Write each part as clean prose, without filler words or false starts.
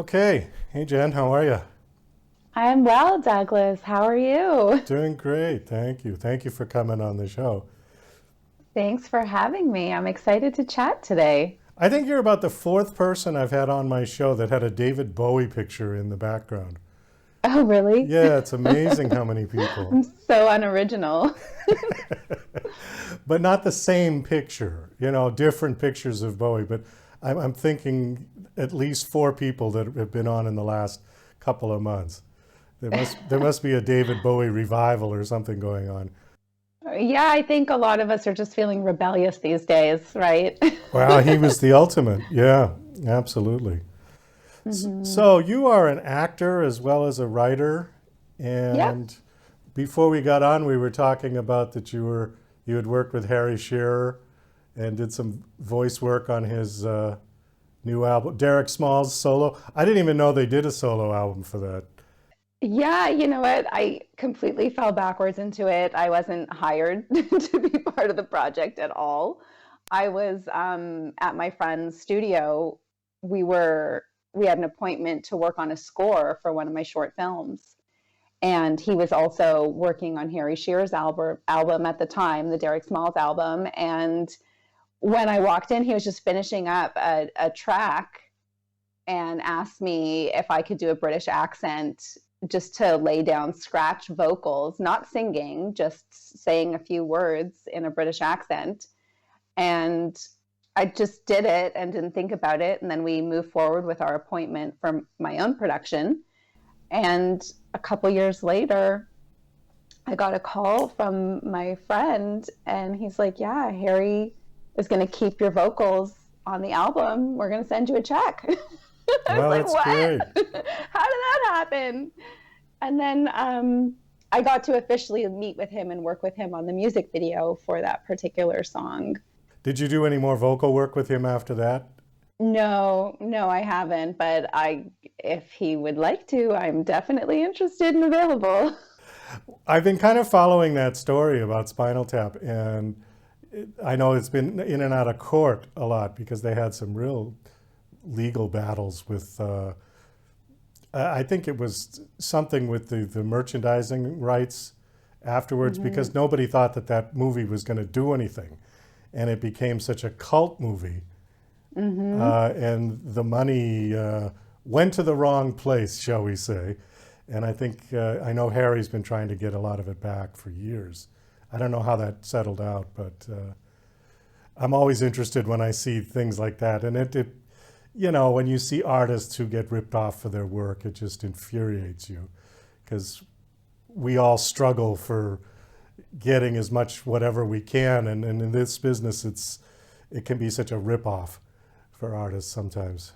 Okay. Hey, Jen, how are you? I'm well, Douglas. How are you? Doing great. Thank you. Thank you for coming on the show. Thanks for having me. I'm excited to chat today. I think you're about the fourth person I've had on my show that had a David Bowie picture in the background. Oh, really? Yeah, it's amazing how many people. I'm so unoriginal. But not the same picture, different pictures of Bowie. But I'm thinking at least four people that have been on in the last couple of months. There must be a David Bowie revival or something going on. Yeah, I think a lot of us are just feeling rebellious these days, right? Wow, he was the ultimate. Yeah, absolutely. hmm So you are an actor as well as a writer, Yep. and before we got on, we were talking about that you had worked with Harry Shearer and did some voice work on his new album, Derek Small's solo. I didn't even know they did a solo album for that. Yeah, you know what? I completely fell backwards into it. I wasn't hired to be part of the project at all. I was at my friend's studio. We were we had an appointment to work on a score for one of my short films. And he was also working on Harry Shearer's album at the time, the Derek Smalls album. And when I walked in, he was just finishing up a track and asked me if I could do a British accent just to lay down scratch vocals, not singing, just saying a few words in a British accent. And I just did it and didn't think about it. And then we moved forward with our appointment for my own production. And a couple years later, I got a call from my friend, and he's like, "Yeah, Harry is going to keep your vocals on the album. We're going to send you a check." I was Well, like, that's "What? great. How did that happen?" And then I got to officially meet with him and work with him on the music video for that particular song. Did you do any more vocal work with him after that? No, no, I haven't, but if he would like to, I'm definitely interested and available. I've been kind of following that story about Spinal Tap, and I know it's been in and out of court a lot because they had some real legal battles with. I think it was something with the merchandising rights afterwards hmm because nobody thought that that movie was going to do anything, and it became such a cult movie, hmm and the money went to the wrong place, shall we say? And I think I know Harry's been trying to get a lot of it back for years. I don't know how that settled out, but I'm always interested when I see things like that. And when you see artists who get ripped off for their work, it just infuriates you because we all struggle for getting as much whatever we can. And in this business, it can be such a rip off for artists sometimes.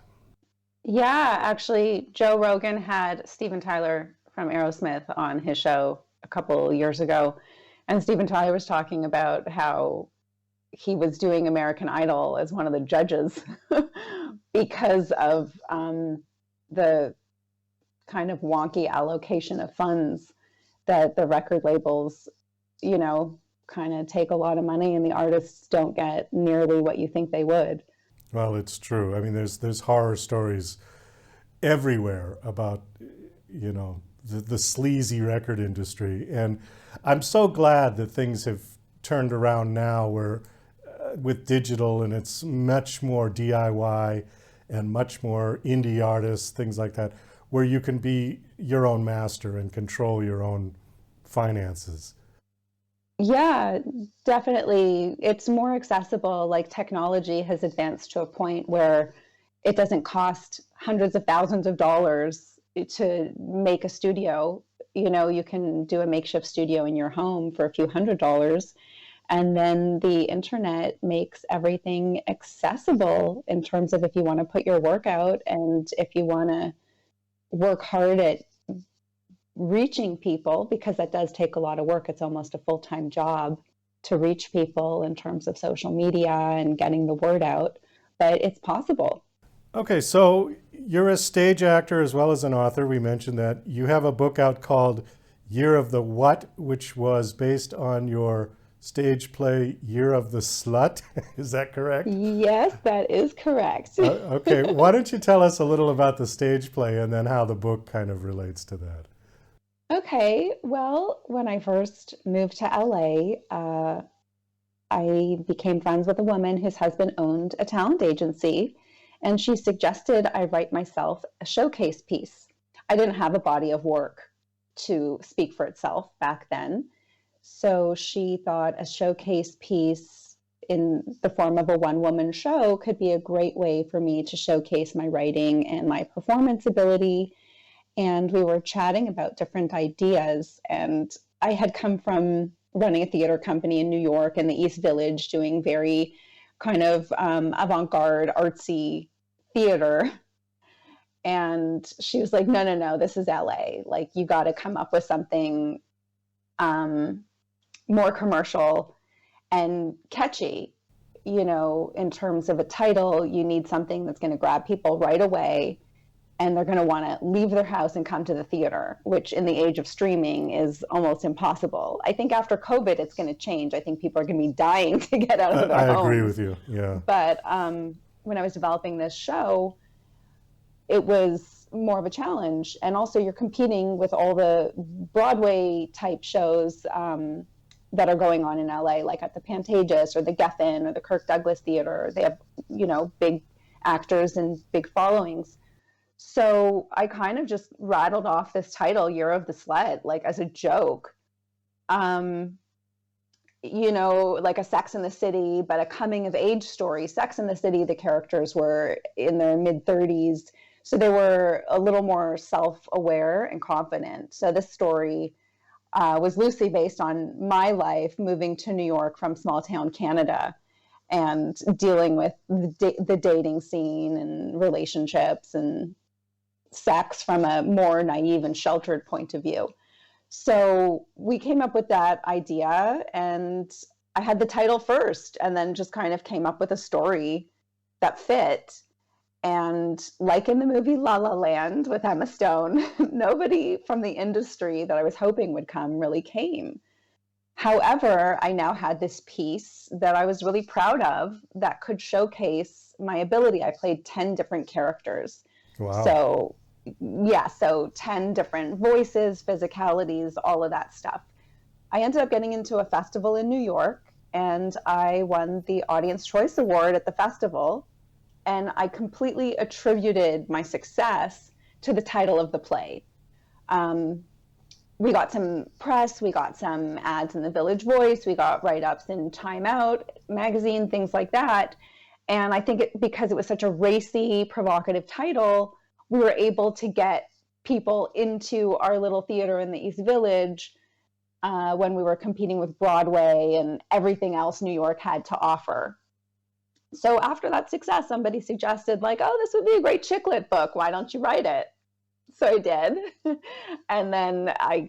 Yeah, actually, Joe Rogan had Steven Tyler from Aerosmith on his show a couple years ago. And Steven Tyler was talking about how he was doing American Idol as one of the judges because of the kind of wonky allocation of funds that the record labels, you know, kind of take a lot of money and the artists don't get nearly what you think they would. Well, it's true. I mean, there's horror stories everywhere about the sleazy record industry, and I'm so glad that things have turned around now, where with digital and it's much more DIY and much more indie artists, things like that, where you can be your own master and control your own finances. Yeah, definitely. It's more accessible. Like technology has advanced to a point where it doesn't cost hundreds of thousands of dollars to make a studio. You know, you can do a makeshift studio in your home for a few $100s. And then the internet makes everything accessible in terms of if you want to put your work out and if you want to work hard at reaching people, because that does take a lot of work. It's almost a full-time job to reach people in terms of social media and getting the word out, but it's possible. Okay, so you're a stage actor as well as an author. We mentioned that you have a book out called Year of the What, which was based on your stage play Year of the Slut. Is that correct? Yes, that is correct. Okay, why don't you tell us a little about the stage play and then how the book kind of relates to that? Okay, well, when I first moved to LA, I became friends with a woman whose husband owned a talent agency, and she suggested I write myself a showcase piece. I didn't have a body of work to speak for itself back then. So she thought a showcase piece in the form of a one-woman show could be a great way for me to showcase my writing and my performance ability. And we were chatting about different ideas. And I had come from running a theater company in New York in the East Village, doing very kind of avant-garde, artsy theater. And she was like, no, no, no, this is LA. Like, you got to come up with something more commercial and catchy. You know, in terms of a title, you need something that's going to grab people right away, and they're going to want to leave their house and come to the theater, which in the age of streaming is almost impossible. I think after COVID, it's going to change. I think people are going to be dying to get out of their homes. I agree with you, yeah. But when I was developing this show, it was more of a challenge. And also you're competing with all the Broadway type shows that are going on in LA, like at the Pantages or the Geffen or the Kirk Douglas Theater. They have, you know, big actors and big followings. So I kind of just rattled off this title, Year of the Slut, like as a joke. You know, like a Sex in the City, but a coming of age story. Sex in the City, the characters were in their mid-30s. So they were a little more self-aware and confident. So this story was loosely based on my life moving to New York from small town Canada and dealing with the dating scene and relationships and sex from a more naive and sheltered point of view. So we came up with that idea, and I had the title first and then just kind of came up with a story that fit. And like in the movie La La Land with Emma Stone, nobody from the industry that I was hoping would come really came. However, I now had this piece that I was really proud of that could showcase my ability. I played 10 different characters. Wow. So, yeah, so 10 different voices, physicalities, all of that stuff. I ended up getting into a festival in New York, and I won the Audience Choice Award at the festival. And I completely attributed my success to the title of the play. We got some press, we got some ads in the Village Voice, we got write-ups in Time Out magazine, things like that. And I think because it was such a racy, provocative title, we were able to get people into our little theater in the East Village when we were competing with Broadway and everything else New York had to offer. So after that success, somebody suggested, like, oh, this would be a great chick lit book. Why don't you write it? So I did. And then I,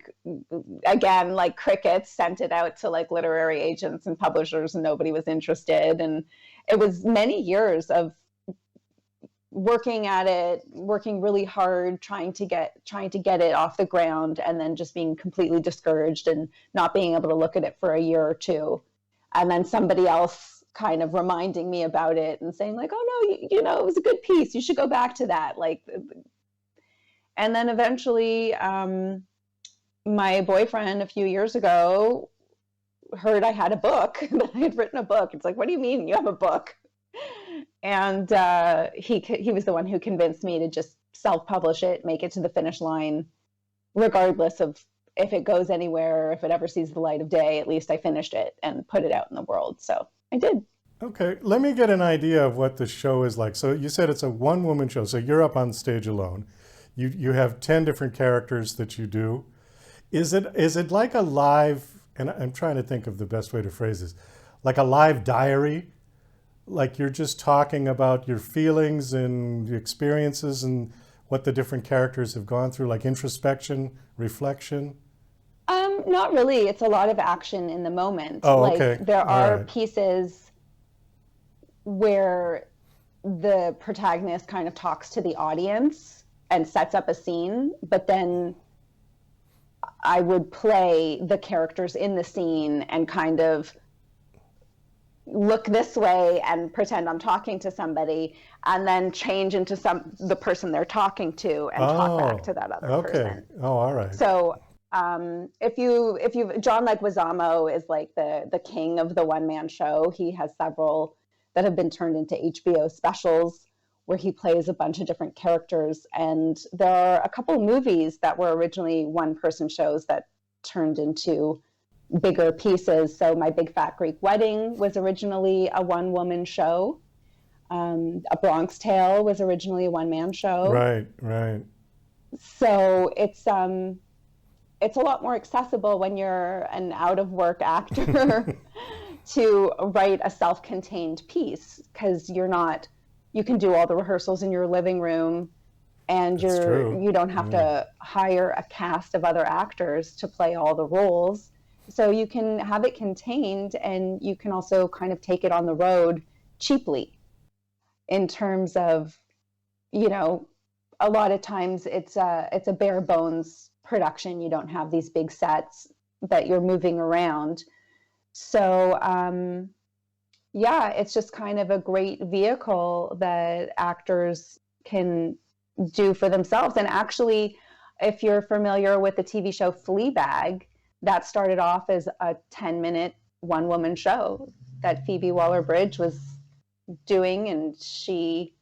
again, like crickets, sent it out to like literary agents and publishers, and nobody was interested. And it was many years of working at it, working really hard, trying to get it off the ground, and then just being completely discouraged and not being able to look at it for a year or two. And then somebody else kind of reminding me about it and saying like, oh no, you know, it was a good piece. You should go back to that. Like, and then eventually my boyfriend a few years ago heard I had a book, that I had written a book. It's like, what do you mean you have a book? And he was the one who convinced me to just self-publish it, make it to the finish line, regardless of if it goes anywhere, if it ever sees the light of day. At least I finished it and put it out in the world. So I did. Okay, let me get an idea of what the show is like. So you said it's a one-woman show, so you're up on stage alone. You have 10 different characters that you do. Is it like a live, and I'm trying to think of the best way to phrase this, like a live diary? Like you're just talking about your feelings and experiences and what the different characters have gone through, like introspection, reflection? Not really. It's a lot of action in the moment. Oh, like, okay. There are right. pieces where the protagonist kind of talks to the audience and sets up a scene, but then I would play the characters in the scene and kind of look this way and pretend I'm talking to somebody, and then change into the person they're talking to and talk back to that other okay. person. Oh, all right. So if you John Leguizamo is like the king of the one man show. He has several that have been turned into HBO specials where he plays a bunch of different characters. And there are a couple of movies that were originally one person shows that turned into bigger pieces. So My Big Fat Greek Wedding was originally a one woman show. A Bronx Tale was originally a one man show. Right, right. So it's a lot more accessible when you're an out of work actor to write a self-contained piece, because you can do all the rehearsals in your living room, and you don't have to hire a cast of other actors to play all the roles. So you can have it contained, and you can also kind of take it on the road cheaply, in terms of, a lot of times it's a bare bones production. You don't have these big sets that you're moving around. So it's just kind of a great vehicle that actors can do for themselves. And actually, if you're familiar with the TV show Fleabag, that started off as a 10-minute one-woman show that Phoebe Waller-Bridge was doing, and she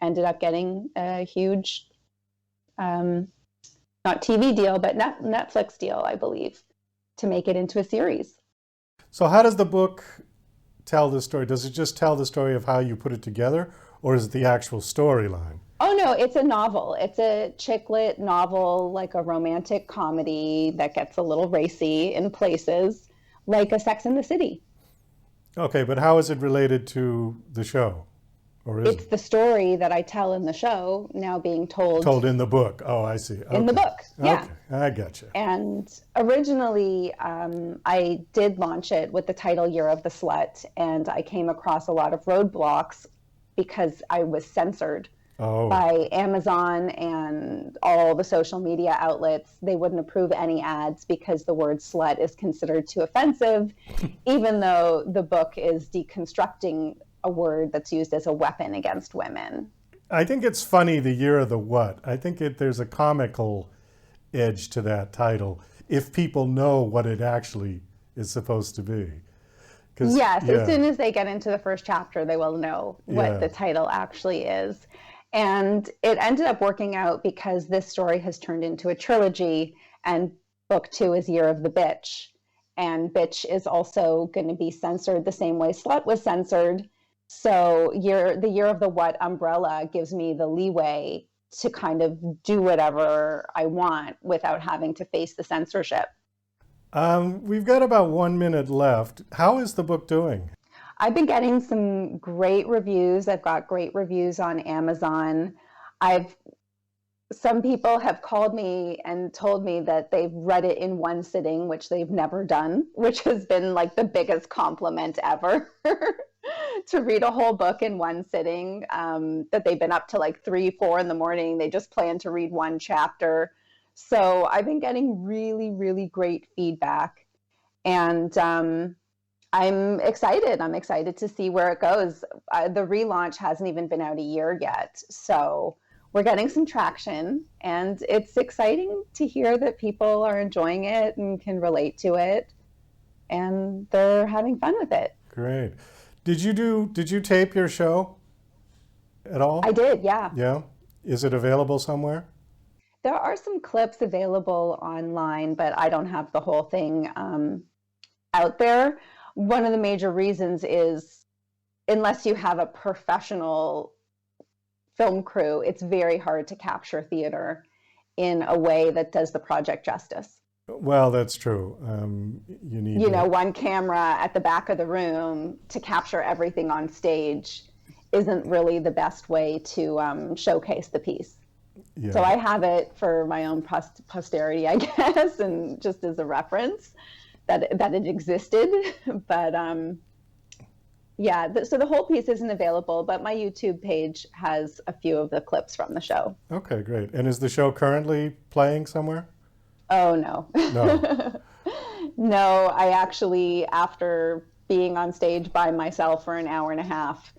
ended up getting a huge not TV deal, but Netflix deal, I believe, to make it into a series. So how does the book tell the story? Does it just tell the story of how you put it together, or is it the actual storyline? Oh, no, it's a novel. It's a chick lit novel, like a romantic comedy that gets a little racy in places, like a Sex and the City. Okay, but how is it related to the show? Or is it's the story that I tell in the show now being told in the book? Oh, I see. Okay. In the book, yeah. Okay, I gotcha. And originally, I did launch it with the title Year of the Slut, and I came across a lot of roadblocks because I was censored by Amazon and all the social media outlets. They wouldn't approve any ads because the word slut is considered too offensive, even though the book is deconstructing a word that's used as a weapon against women. I think it's funny, the year of the what. I think there's a comical edge to that title, if people know what it actually is supposed to be. Yes, as soon as they get into the first chapter, they will know what the title actually is. And it ended up working out because this story has turned into a trilogy, and book 2 is Year of the Bitch. And bitch is also going to be censored the same way slut was censored. So the Year of the What umbrella gives me the leeway to kind of do whatever I want without having to face the censorship. We've got about 1 minute left. How is the book doing? I've been getting some great reviews. I've got great reviews on Amazon. Some people have called me and told me that they've read it in one sitting, which they've never done, which has been like the biggest compliment ever. To read a whole book in one sitting, that they've been up to like 3, 4 in the morning. They just plan to read one chapter. So I've been getting really, really great feedback. And I'm excited. I'm excited to see where it goes. The relaunch hasn't even been out a year yet. So we're getting some traction, and it's exciting to hear that people are enjoying it and can relate to it, and they're having fun with it. Great. Did you tape your show at all? I did, yeah. Yeah? Is it available somewhere? There are some clips available online, but I don't have the whole thing out there. One of the major reasons is, unless you have a professional film crew, it's very hard to capture theater in a way that does the project justice. Well, that's true. You need one camera at the back of the room to capture everything on stage isn't really the best way to showcase the piece. Yeah. So I have it for my own posterity, I guess, and just as a reference that it existed. But so the whole piece isn't available, but my YouTube page has a few of the clips from the show. Okay, great. And is the show currently playing somewhere? Oh, no. No. No, I actually, after being on stage by myself for an hour and a half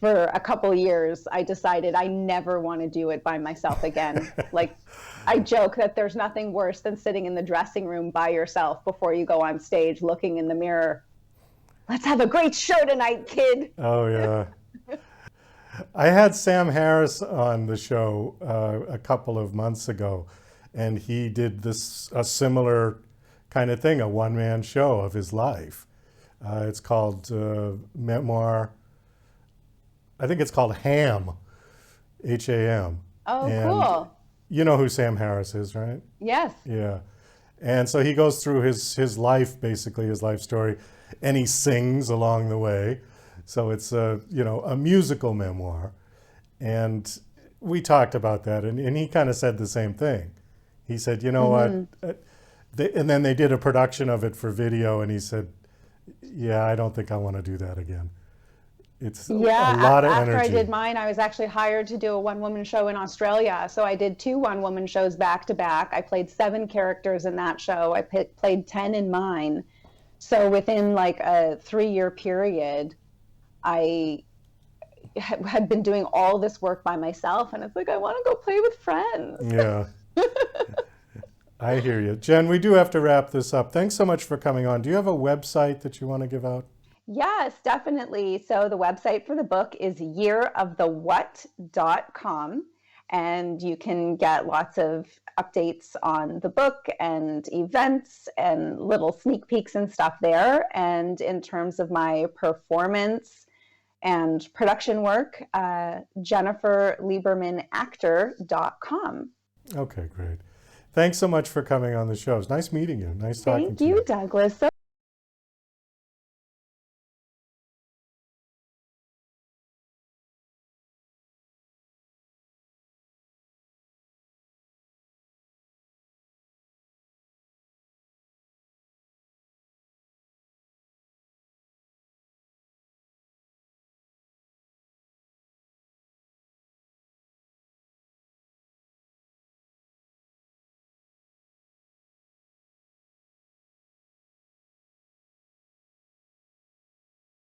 for a couple of years, I decided I never want to do it by myself again. Like, I joke that there's nothing worse than sitting in the dressing room by yourself before you go on stage, looking in the mirror. Let's have a great show tonight, kid. Oh, yeah. I had Sam Harris on the show a couple of months ago, and he did a similar kind of thing, a one-man show of his life. It's called Memoir. I think it's called Ham, H-A-M. Oh, and cool. You know who Sam Harris is, right? Yes. Yeah. And so he goes through his life, basically his life story, and he sings along the way. So it's a musical memoir. And we talked about that, and he kind of said the same thing. He said, you know what? And then they did a production of it for video, and he said, yeah, I don't think I want to do that again. It's a lot of energy. After I did mine, I was actually hired to do a one-woman show in Australia. So I did 2 one-woman shows back to back. I played 7 characters in that show. I played 10 in mine. So within like a 3-year period, I had been doing all this work by myself. And it's like, I want to go play with friends. Yeah. I hear you. Jen, we do have to wrap this up. Thanks so much for coming on. Do you have a website that you want to give out? Yes, definitely. So the website for the book is yearofthewhat.com, and you can get lots of updates on the book and events and little sneak peeks and stuff there. And in terms of my performance and production work, JenniferLiebermanActor.com. Okay, great. Thanks so much for coming on the show. It's nice meeting you. Nice talking to you. Thank you, Douglas. So